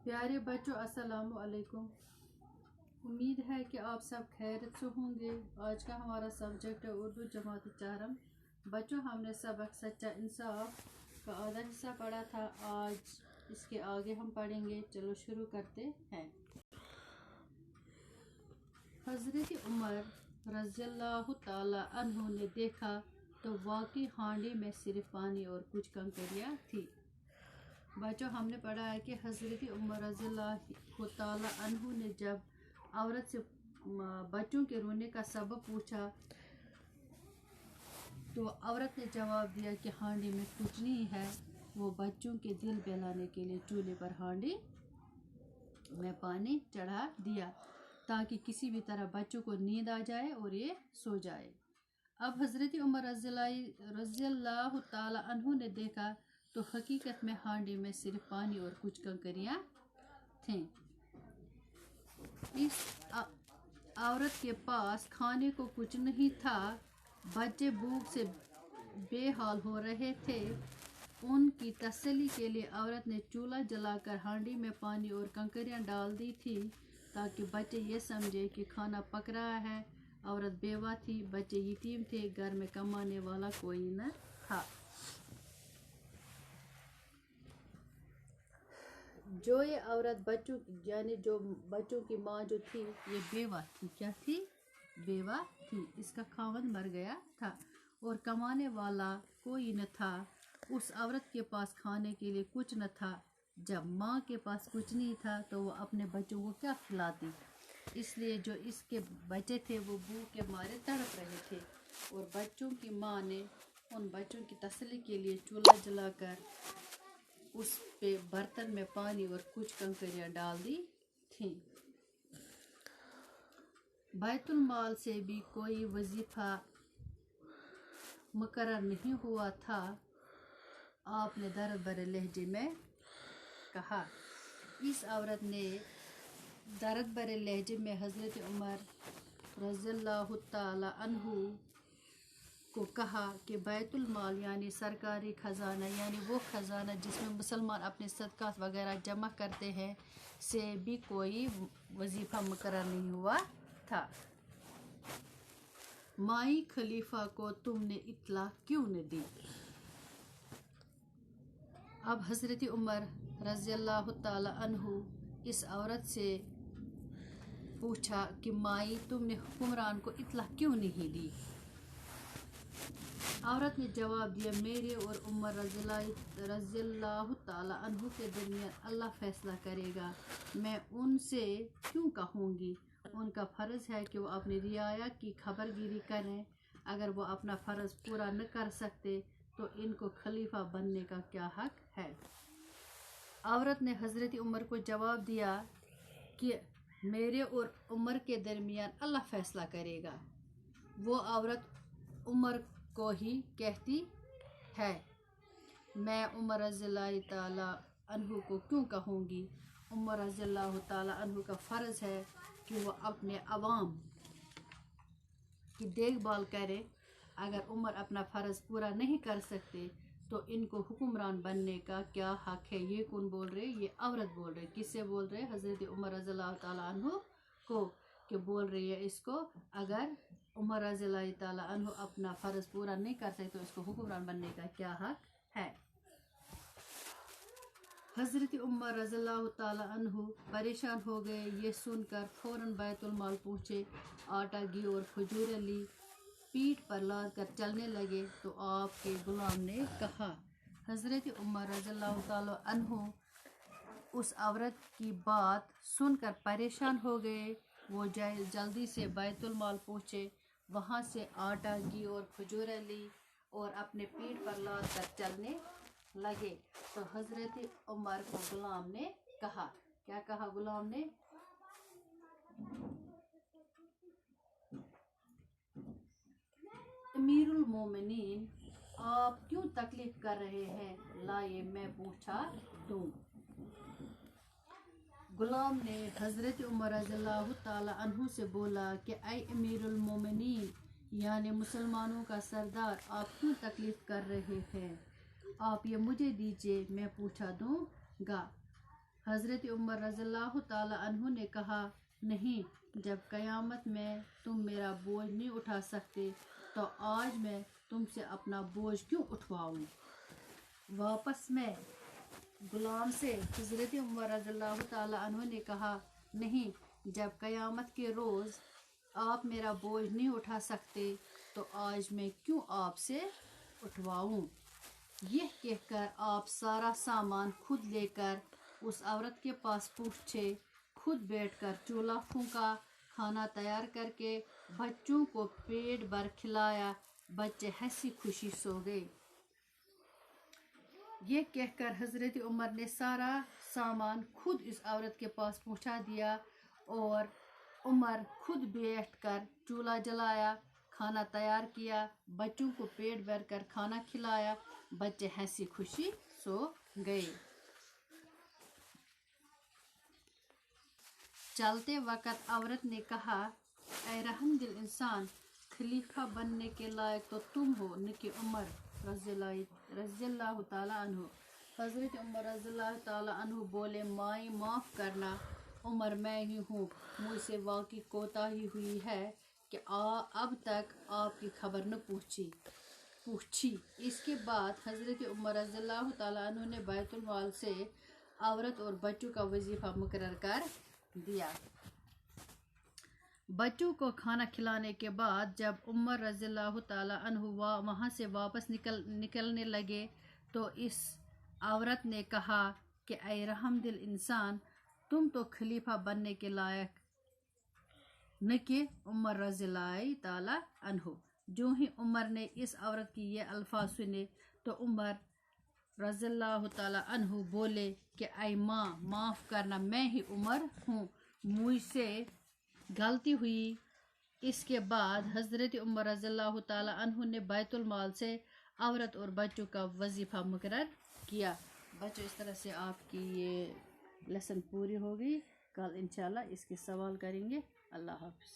प्यारे बच्चों अस्सलाम वालेकुम। उम्मीद है कि आप सब खैरियत से होंगे। आज का हमारा सब्जेक्ट है उर्दू जमात चारम। बच्चों, हमने सबक सच्चा इंसाफ का आधा हिस्सा पढ़ा था। आज इसके आगे हम पढ़ेंगे। चलो शुरू करते हैं। हज़रत उमर रज़ियल्लाहु ताला अन्हु ने देखा तो वाकई हांडी में सिर्फ पानी और कुछ कंकरियाँ थी। बच्चों, हमने पढ़ा है कि हज़रत उमर रज़ियल्लाहु ताला अन्हु ने जब औरत से बच्चों के रोने का सबब पूछा तो औरत ने जवाब दिया कि हांडी में कुछ नहीं है। वो बच्चों के दिल बहलाने के लिए चूल्हे पर हांडी में पानी चढ़ा दिया ताकि किसी भी तरह बच्चों को नींद आ जाए और ये सो जाए। अब हज़रत उमर रज़ियल्लाहु ताला अन्हु ने देखा तो हकीकत में हांडी में सिर्फ पानी और कुछ कंकरियाँ थीं। इस औरत के पास खाने को कुछ नहीं था। बच्चे भूख से बेहाल हो रहे थे। उनकी तसल्ली के लिए औरत ने चूल्हा जलाकर हांडी में पानी और कंकरियाँ डाल दी थी ताकि बच्चे ये समझे कि खाना पक रहा है। औरत बेवा थी, बच्चे यतीम थे, घर में कमाने वाला कोई न था। जो ये औरत बच्चों यानी जो बच्चों की माँ जो थी ये बेवा थी। क्या थी? बेवा थी। इसका खावंद मर गया था और कमाने वाला कोई न था। उस औरत के पास खाने के लिए कुछ न था। जब माँ के पास कुछ नहीं था तो वो अपने बच्चों को क्या खिलाती। इसलिए जो इसके बच्चे थे वो भूख के मारे तड़प रहे थे और बच्चों की माँ ने उन बच्चों की तसल्ली के लिए चूल्हा जलाकर उस पे बर्तन में पानी और कुछ कंकरियाँ डाल दी थीं। बैतुल माल से भी कोई वजीफा मुकर्रर नहीं हुआ था। आपने दर्द भरे लहजे में कहा। इस औरत ने दर्द भरे लहजे में हज़रत उमर रज़ियल्लाहु ताला अन्हु को कहा कि बैतुल माल यानी सरकारी ख़जाना यानी वो ख़जाना जिसमें मुसलमान अपने सदक़ात वगैरह जमा करते हैं से भी कोई वजीफ़ा मुकर्रर नहीं हुआ था। माई खलीफा को तुमने इत्तला क्यों न दी? अब हज़रत उमर रज़ियल्लाहु ताला अन्हु इस औरत से पूछा कि माई तुमने हुक्मरान को इत्तला क्यों नहीं दी? औरत ने जवाब दिया, मेरे और उमर रज़ियल्लाहु ताला अन्हु के दरमियान अल्लाह फैसला करेगा। मैं उनसे क्यों कहूँगी? उनका फ़र्ज़ है कि वो अपनी रियाया की खबरगिरी करें। अगर वो अपना फ़र्ज़ पूरा न कर सकते तो इनको खलीफा बनने का क्या हक है? औरत ने हज़रत उमर को जवाब दिया कि मेरे और उमर के दरमियान अल्लाह फैसला करेगा। वो औरत उमर को ही कहती है, मैं उमर रज़ियल्लाहु ताला अन्हु को क्यों कहूँगी? उमर रज़ियल्लाहु ताला अन्हु का फ़र्ज़ है कि वो अपने अवाम की देखभाल करे। अगर उमर अपना फ़र्ज़ पूरा नहीं कर सकते तो इनको हुक्मरान बनने का क्या हक है? ये कौन बोल रहे? ये औरत बोल रही। किससे बोल रहे? हज़रत उमर रज़ियल्लाहु ताला अन्हु को कि बोल रही है इसको अगर उमर रज़ियल्लाहु ताला अन्हु अपना फ़र्ज़ पूरा नहीं कर सकते तो इसको हुक्मरान बनने का क्या हक है? हज़रत उमर रज़ियल्लाहु ताला अन्हु परेशान हो गए। ये सुनकर फ़ौरन बैतुल माल पहुँचे, आटा घी और खजूरें ली, पीठ पर लाद कर चलने लगे तो आपके गुलाम ने कहा। हज़रत उमर रज़ियल्लाहु ताला अन्हु उस औरत की बात सुनकर परेशान हो गए। वो जल्दी से बैतुल माल पहुँचे, वहाँ से आटा घी और खजूरें ली और अपने पीठ पर लाद कर चलने लगे तो हज़रत उमर को गुलाम ने कहा। क्या कहा गुलाम ने? अमीरुल मोमिनीन, आप क्यों तकलीफ कर रहे हैं? लाइए मैं पूछा दूँ। गुलाम ने हज़रत उमर रज़ियल्लाहु ताला अन्हु से बोला कि ऐ अमीरुल मोमिनीन यानी मुसलमानों का सरदार, आप क्यों तकलीफ़ कर रहे हैं? आप ये मुझे दीजिए, मैं पूछा दूँगा। हज़रत उमर रज़ियल्लाहु ताला अन्हु ने कहा, नहीं, जब क़यामत में तुम मेरा बोझ नहीं उठा सकते तो आज मैं तुमसे अपना बोझ क्यों उठवाऊँ। वापस में गुलाम से हज़रत उमर रज़ियल्लाहु ताला अन्हु ने कहा, नहीं, जब क़यामत के रोज़ आप मेरा बोझ नहीं उठा सकते तो आज मैं क्यों आपसे उठवाऊँ। यह कहकर आप सारा सामान खुद लेकर उस औरत के पास पहुँचे, खुद बैठकर चूल्हा फूंका, खाना तैयार करके बच्चों को पेट भर खिलाया। बच्चे हंसी खुशी सो गए। ये कहकर हज़रत उमर ने सारा सामान खुद इस औरत के पास पहुंचा दिया और उमर खुद बैठकर चूल्हा जलाया, खाना तैयार किया, बच्चों को पेट भर कर खाना खिलाया। बच्चे हंसी खुशी सो गए। चलते वक्त औरत ने कहा, ऐ रहमदिल इंसान, खलीफा बनने के लायक तो तुम हो, न कि उमर रज़ियल्लाहु ताला अन्हु। हज़रत उमर रज़ियल्लाहु ताला अन्हु बोले, माई माफ़ करना, उमर मैं ही हूँ, मुझसे वाकई कोताही हुई है कि अब तक आपकी खबर न पूछी। इसके बाद हज़रत उमर रज़ियल्लाहु ताला अन्हु ने बैतुल माल से औरत और बच्चों का वजीफ़ा मुकर्रर कर दिया। बच्चों को खाना खिलाने के बाद जब उमर रज़ियल्लाहु ताला अन्हु वहाँ से वापस निकलने लगे तो इस औरत ने कहा कि ऐ रहमदिल इंसान, तुम तो खलीफा बनने के लायक न कि उमर रज़ियल्लाहु ताला अन्हु। जो ही उमर ने इस औरत की ये अल्फाज सुने तो उमर रज़ियल्लाहु ताला अन्हु बोले कि ऐ माँ माफ़ करना, मैं ही उमर हूँ, मुझसे गलती हुई। इसके बाद हज़रत उमर रज़ियल्लाहु ताला अन्हु ने बैतुल माल से औरत और बच्चों का वजीफ़ा मुकर्रर किया। बच्चों, इस तरह से आपकी ये लेसन पूरी हो गई। कल इंशाल्लाह इसके सवाल करेंगे। अल्लाह हाफ़िज़।